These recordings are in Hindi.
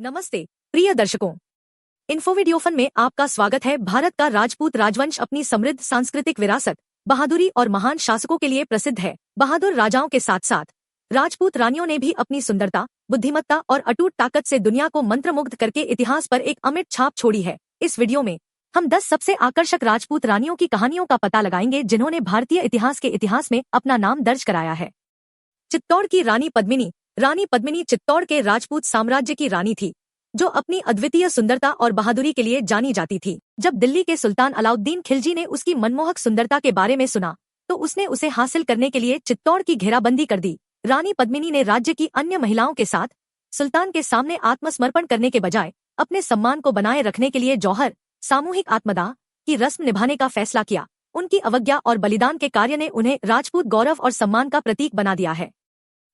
नमस्ते प्रिय दर्शकों, इन्फोवीडियोफन में आपका स्वागत है। भारत का राजपूत राजवंश अपनी समृद्ध सांस्कृतिक विरासत, बहादुरी और महान शासकों के लिए प्रसिद्ध है। बहादुर राजाओं के साथ साथ राजपूत रानियों ने भी अपनी सुंदरता, बुद्धिमत्ता और अटूट ताकत से दुनिया को मंत्रमुग्ध करके इतिहास पर एक अमिट छाप छोड़ी है। इस वीडियो में हम 10 सबसे आकर्षक राजपूत रानियों की कहानियों का पता लगाएंगे जिन्होंने भारतीय इतिहास में अपना नाम दर्ज कराया है। चित्तौड़ की रानी पद्मिनी। रानी पद्मिनी चित्तौड़ के राजपूत साम्राज्य की रानी थी, जो अपनी अद्वितीय सुंदरता और बहादुरी के लिए जानी जाती थी। जब दिल्ली के सुल्तान अलाउद्दीन खिलजी ने उसकी मनमोहक सुंदरता के बारे में सुना, तो उसने उसे हासिल करने के लिए चित्तौड़ की घेराबंदी कर दी। रानी पद्मिनी ने राज्य की अन्य महिलाओं के साथ सुल्तान के सामने आत्मसमर्पण करने के बजाय अपने सम्मान को बनाए रखने के लिए जौहर, सामूहिक आत्मदाह की रस्म निभाने का फैसला किया। उनकी अवज्ञा और बलिदान के कार्य ने उन्हें राजपूत गौरव और सम्मान का प्रतीक बना दिया है।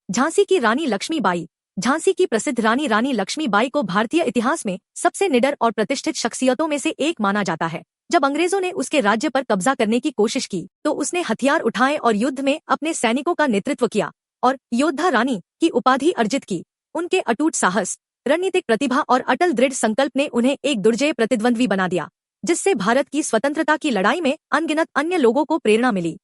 झांसी की रानी लक्ष्मीबाई। झांसी की प्रसिद्ध रानी लक्ष्मीबाई को भारतीय इतिहास में सबसे निडर और प्रतिष्ठित शख्सियतों में से एक माना जाता है। जब अंग्रेजों ने उसके राज्य पर कब्जा करने की कोशिश की, तो उसने हथियार उठाए और युद्ध में अपने सैनिकों का नेतृत्व किया और योद्धा रानी की उपाधि अर्जित की। उनके अटूट साहस, रणनीतिक प्रतिभा और अटल दृढ़ संकल्प ने उन्हें एक दुर्जेय प्रतिद्वंद्वी बना दिया, जिससे भारत की स्वतंत्रता की लड़ाई में अनगिनत अन्य लोगों को प्रेरणा मिली।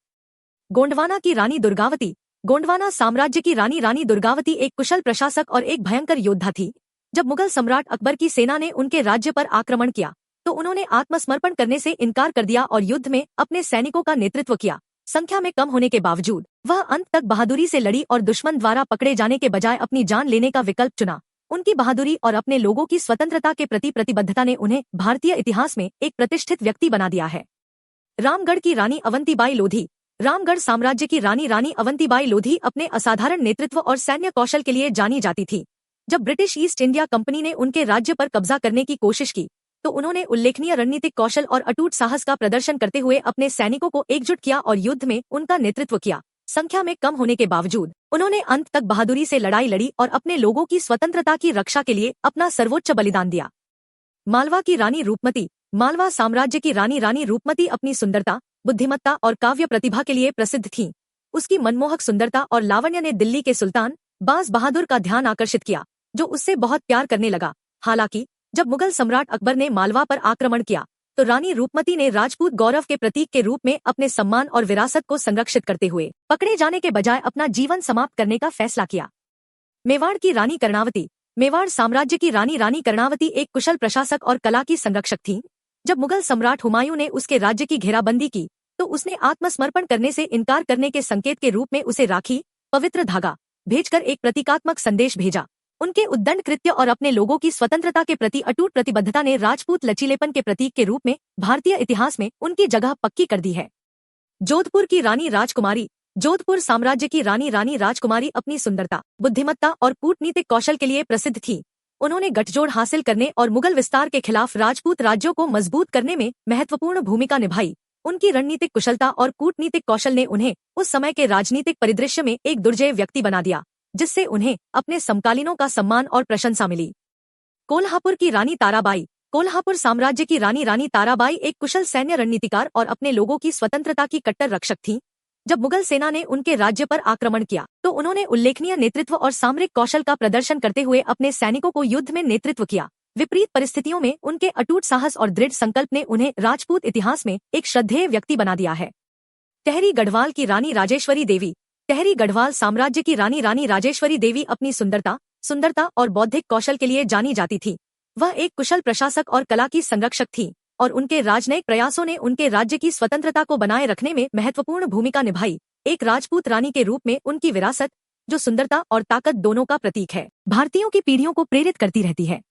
गोंडवाना की रानी दुर्गावती। गोंडवाना साम्राज्य की रानी दुर्गावती एक कुशल प्रशासक और एक भयंकर योद्धा थी। जब मुगल सम्राट अकबर की सेना ने उनके राज्य पर आक्रमण किया, तो उन्होंने आत्मसमर्पण करने से इनकार कर दिया और युद्ध में अपने सैनिकों का नेतृत्व किया। संख्या में कम होने के बावजूद वह अंत तक बहादुरी से लड़ी और दुश्मन द्वारा पकड़े जाने के बजाय अपनी जान लेने का विकल्प चुना। उनकी बहादुरी और अपने लोगों की स्वतंत्रता के प्रति प्रतिबद्धता ने उन्हें भारतीय इतिहास में एक प्रतिष्ठित व्यक्ति बना दिया है। रामगढ़ की रानी अवंतीबाई लोधी। रामगढ़ साम्राज्य की रानी अवंतीबाई लोधी अपने असाधारण नेतृत्व और सैन्य कौशल के लिए जानी जाती थी। जब ब्रिटिश ईस्ट इंडिया कंपनी ने उनके राज्य पर कब्जा करने की कोशिश की, तो उन्होंने उल्लेखनीय रणनीतिक कौशल और अटूट साहस का प्रदर्शन करते हुए अपने सैनिकों को एकजुट किया और युद्ध में उनका नेतृत्व किया। संख्या में कम होने के बावजूद उन्होंने अंत तक बहादुरी से लड़ाई लड़ी और अपने लोगों की स्वतंत्रता की रक्षा के लिए अपना सर्वोच्च बलिदान दिया। मालवा की रानी रूपमती। मालवा साम्राज्य की रानी रूपमती अपनी सुंदरता, बुद्धिमत्ता और काव्य प्रतिभा के लिए प्रसिद्ध थीं। उसकी मनमोहक सुंदरता और लावण्य ने दिल्ली के सुल्तान बाज बहादुर का ध्यान आकर्षित किया, जो उससे बहुत प्यार करने लगा। हालांकि जब मुगल सम्राट अकबर ने मालवा पर आक्रमण किया, तो रानी रूपमती ने राजपूत गौरव के प्रतीक के रूप में अपने सम्मान और विरासत को संरक्षित करते हुए पकड़े जाने के बजाय अपना जीवन समाप्त करने का फैसला किया। मेवाड़ की रानी कर्णावती। मेवाड़ साम्राज्य की रानी कर्णावती एक कुशल प्रशासक और कला की संरक्षक थीं। जब मुगल सम्राट हुमायूं ने उसके राज्य की घेराबंदी की, तो उसने आत्मसमर्पण करने से इनकार करने के संकेत के रूप में उसे राखी, पवित्र धागा भेजकर एक प्रतीकात्मक संदेश भेजा। उनके उद्दंड कृत्य और अपने लोगों की स्वतंत्रता के प्रति अटूट प्रतिबद्धता ने राजपूत लचीलेपन के प्रतीक के रूप में भारतीय इतिहास में उनकी जगह पक्की कर दी है। जोधपुर की रानी राजकुमारी। जोधपुर साम्राज्य की रानी राजकुमारी अपनी सुंदरता, बुद्धिमत्ता और कूटनीतिक कौशल के लिए प्रसिद्ध थी। उन्होंने गठजोड़ हासिल करने और मुगल विस्तार के खिलाफ राजपूत राज्यों को मजबूत करने में महत्वपूर्ण भूमिका निभाई। उनकी रणनीतिक कुशलता और कूटनीतिक कौशल ने उन्हें उस समय के राजनीतिक परिदृश्य में एक दुर्जेय व्यक्ति बना दिया, जिससे उन्हें अपने समकालीनों का सम्मान और प्रशंसा मिली। कोल्हापुर की रानी ताराबाई। कोल्हापुर साम्राज्य की रानी ताराबाई एक कुशल सैन्य रणनीतिकार और अपने लोगों की स्वतंत्रता की कट्टर रक्षक थीं। जब मुगल सेना ने उनके राज्य पर आक्रमण किया, तो उन्होंने उल्लेखनीय नेतृत्व और सामरिक कौशल का प्रदर्शन करते हुए अपने सैनिकों को युद्ध में नेतृत्व किया। विपरीत परिस्थितियों में उनके अटूट साहस और दृढ़ संकल्प ने उन्हें राजपूत इतिहास में एक श्रद्धेय व्यक्ति बना दिया है। टहरी गढ़वाल की रानी राजेश्वरी देवी। टहरी गढ़वाल साम्राज्य की रानी राजेश्वरी देवी अपनी सुंदरता और बौद्धिक कौशल के लिए जानी जाती थी। वह एक कुशल प्रशासक और कला की संरक्षक थी, और उनके राजनयिक प्रयासों ने उनके राज्य की स्वतंत्रता को बनाए रखने में महत्वपूर्ण भूमिका निभाई। एक राजपूत रानी के रूप में उनकी विरासत, जो सुंदरता और ताकत दोनों का प्रतीक है, भारतीयों की पीढ़ियों को प्रेरित करती रहती है।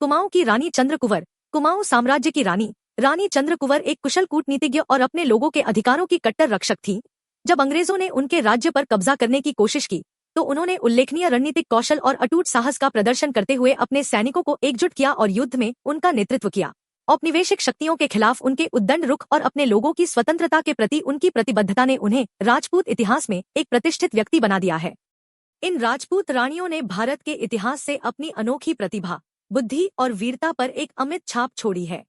कुमाऊं की रानी चंद्रकुंवर। कुमाऊं साम्राज्य की रानी चंद्रकुंवर एक कुशल कूटनीतिज्ञ और अपने लोगों के अधिकारों की कट्टर रक्षक थी। जब अंग्रेजों ने उनके राज्य पर कब्जा करने की कोशिश की, तो उन्होंने उल्लेखनीय रणनीतिक कौशल और अटूट साहस का प्रदर्शन करते हुए अपने सैनिकों को एकजुट किया और युद्ध में उनका नेतृत्व किया। औपनिवेशिक शक्तियों के खिलाफ उनके उद्दंड रुख और अपने लोगों की स्वतंत्रता के प्रति उनकी प्रतिबद्धता ने उन्हें राजपूत इतिहास में एक प्रतिष्ठित व्यक्ति बना दिया है। इन राजपूत रानियों ने भारत के इतिहास से अपनी अनोखी प्रतिभा, बुद्धि और वीरता पर एक अमिट छाप छोड़ी है।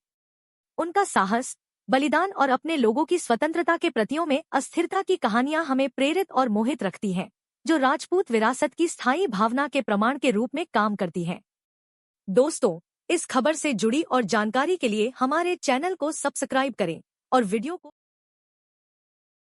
उनका साहस, बलिदान और अपने लोगों की स्वतंत्रता के प्रतियों में अस्थिरता की कहानियां हमें प्रेरित और मोहित रखती हैं, जो राजपूत विरासत की स्थायी भावना के प्रमाण के रूप में काम करती हैं। दोस्तों, इस खबर से जुड़ी और जानकारी के लिए हमारे चैनल को सब्सक्राइब करें और वीडियो को